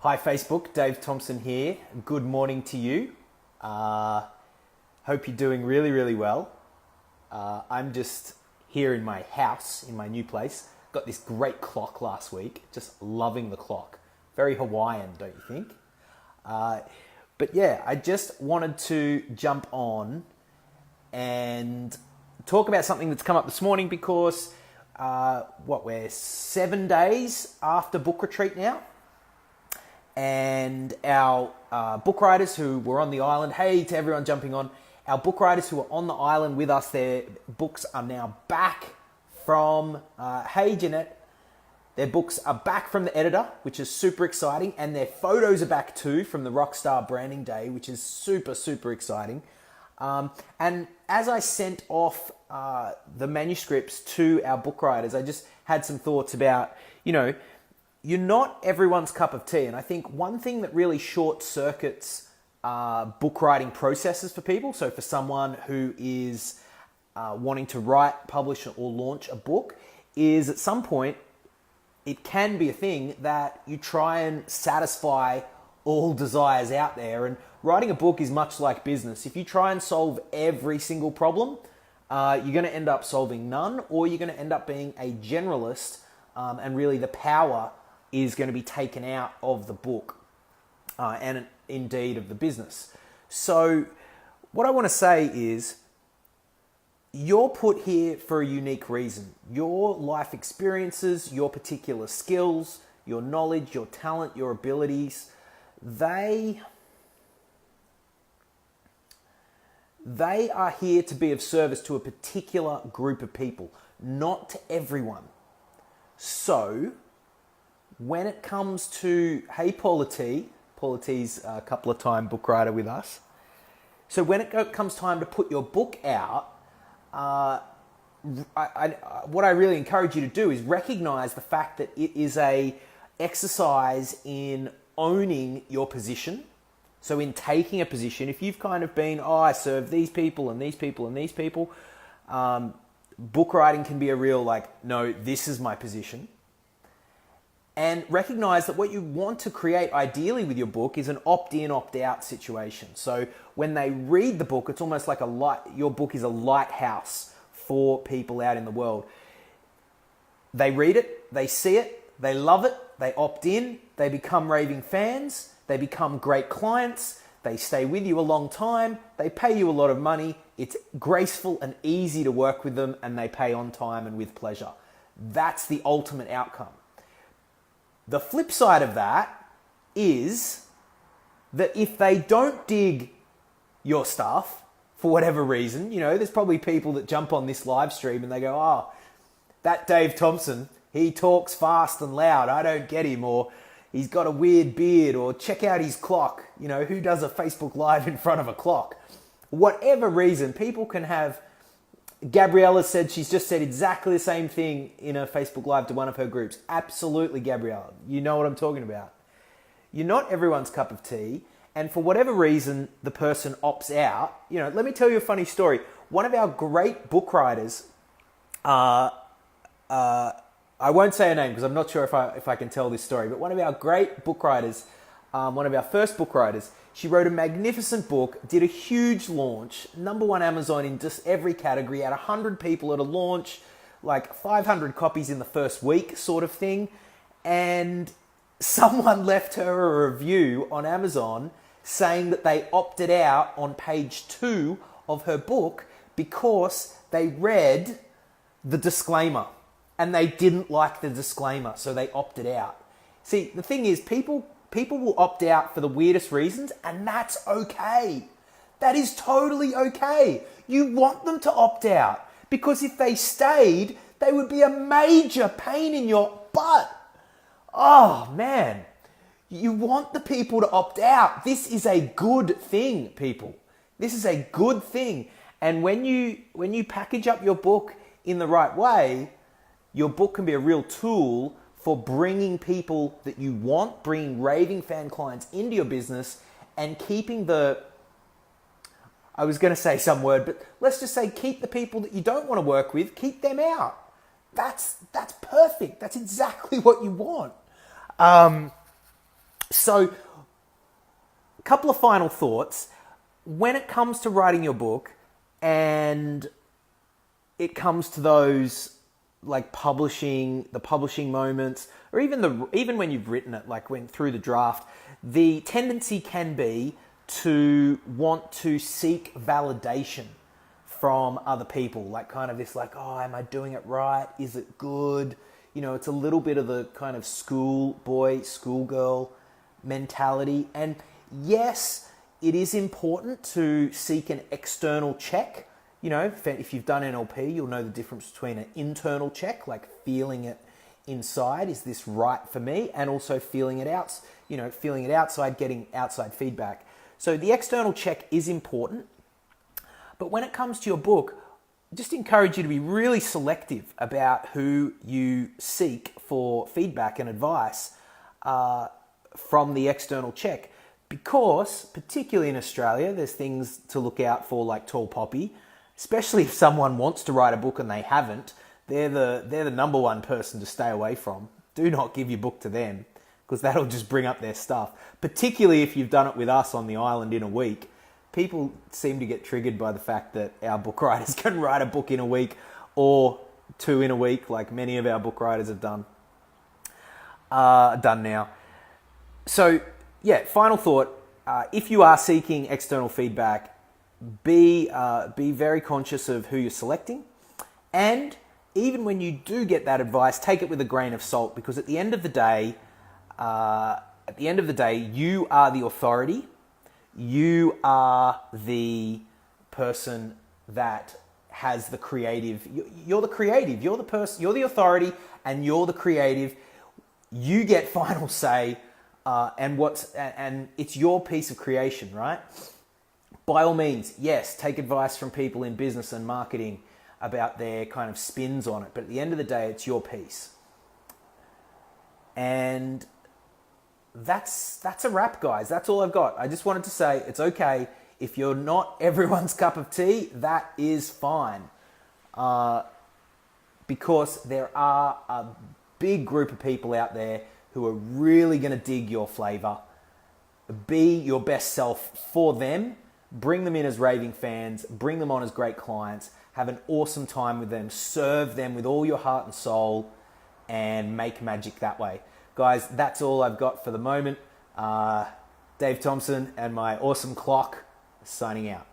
Hi Facebook, Dave Thompson here. Good morning to you. Hope you're doing really well. I'm just here in my house, in my new place. Got this great clock last week. Just loving the clock. Very Hawaiian, don't you think? But yeah, I just wanted to jump on and talk about something that's come up this morning because we're 7 days after book retreat now. And our book writers who were on the island, hey to everyone jumping on, our book writers who are on the island with us, their books are now back from, hey Jeanette, their books are back from the editor, which is super exciting, and their photos are back too from the Rockstar Branding Day, which is super exciting. And as I sent off the manuscripts to our book writers, I just had some thoughts about, you're not everyone's cup of tea. And I think one thing that really short circuits book writing processes for people, so for someone who is wanting to write, publish, or launch a book, is at some point, it can be a thing that you try and satisfy all desires out there. And writing a book is much like business. If you try and solve every single problem, you're going to end up solving none, or you're going to end up being a generalist, and really the power is going to be taken out of the book and indeed of the business. So what I want to say is you're put here for a unique reason. Your life experiences, your particular skills, your knowledge, your talent, your abilities, they are here to be of service to a particular group of people, not to everyone. So when it comes to, hey Paula T's a couple of time book writer with us. So when it comes time to put your book out, what I really encourage you to do is recognize the fact that it is a exercise in owning your position. So in taking a position, if you've kind of been, I serve these people and these people and these people, book writing can be a real no, this is my position. And recognize that what you want to create ideally with your book is an opt-in, opt-out situation. So when they read the book, it's almost like your book is a lighthouse for people out in the world. They read it, they see it, they love it, they opt in, they become raving fans, they become great clients, they stay with you a long time, they pay you a lot of money, it's graceful and easy to work with them, and they pay on time and with pleasure. That's the ultimate outcome. The flip side of that is that if they don't dig your stuff for whatever reason, there's probably people that jump on this live stream and they go, that Dave Thompson, he talks fast and loud, I don't get him, or he's got a weird beard, or check out his clock, who does a Facebook Live in front of a clock? Whatever reason, people can have. Gabriella said she's just said exactly the same thing in a Facebook Live to one of her groups. Absolutely, Gabriella. You know what I'm talking about. You're not everyone's cup of tea, and for whatever reason, the person opts out. Let me tell you a funny story. One of our great book writers, I won't say her name because I'm not sure if I can tell this story, but one of our great book writers, one of our first book writers, she wrote a magnificent book, did a huge launch, #1 Amazon in just every category, had 100 people at a launch, 500 copies in the first week sort of thing. And someone left her a review on Amazon saying that they opted out on page 2 of her book because they read the disclaimer and they didn't like the disclaimer, so they opted out. See, the thing is, people will opt out for the weirdest reasons, and that's okay. That is totally okay. You want them to opt out because if they stayed, they would be a major pain in your butt. Oh man, you want the people to opt out. This is a good thing, people. This is a good thing. And when you package up your book in the right way, your book can be a real tool for bringing people that you want, bringing raving fan clients into your business, and keeping I was going to say some word, but let's just say keep the people that you don't want to work with, keep them out. That's perfect. That's exactly what you want. So, a couple of final thoughts. When it comes to writing your book and it comes to those like the publishing moments, or even when you've written it, like when through the draft, the tendency can be to want to seek validation from other people, like kind of this like, oh, am I doing it right? Is it good? You know, it's a little bit of the kind of schoolboy, schoolgirl mentality. And yes, it is important to seek an external check. You know, if you've done NLP, you'll know the difference between an internal check, like feeling it inside, is this right for me? And also feeling it out, feeling it outside, getting outside feedback. So the external check is important. But when it comes to your book, just encourage you to be really selective about who you seek for feedback and advice from the external check. Because, particularly in Australia, there's things to look out for like tall poppy, especially if someone wants to write a book and they haven't. They're the number one person to stay away from. Do not give your book to them, because that'll just bring up their stuff. Particularly if you've done it with us on the island in a week. People seem to get triggered by the fact that our book writers can write a book in a week or two in a week, like many of our book writers have done now. So, yeah, final thought. If you are seeking external feedback, be very conscious of who you're selecting. And even when you do get that advice, take it with a grain of salt, because at the end of the day, you are the authority. You are the person that has the creative. You're the creative. You're the person. You're the authority, and you're the creative. You get final say, and it's your piece of creation, right? By all means, yes, take advice from people in business and marketing about their kind of spins on it. But at the end of the day, it's your piece. And that's a wrap, guys. That's all I've got. I just wanted to say it's okay. If you're not everyone's cup of tea, that is fine. Because there are a big group of people out there who are really going to dig your flavor. Be your best self for them. Bring them in as raving fans. Bring them on as great clients. Have an awesome time with them. Serve them with all your heart and soul, and make magic that way. Guys, that's all I've got for the moment. Dave Thompson and my awesome clock signing out.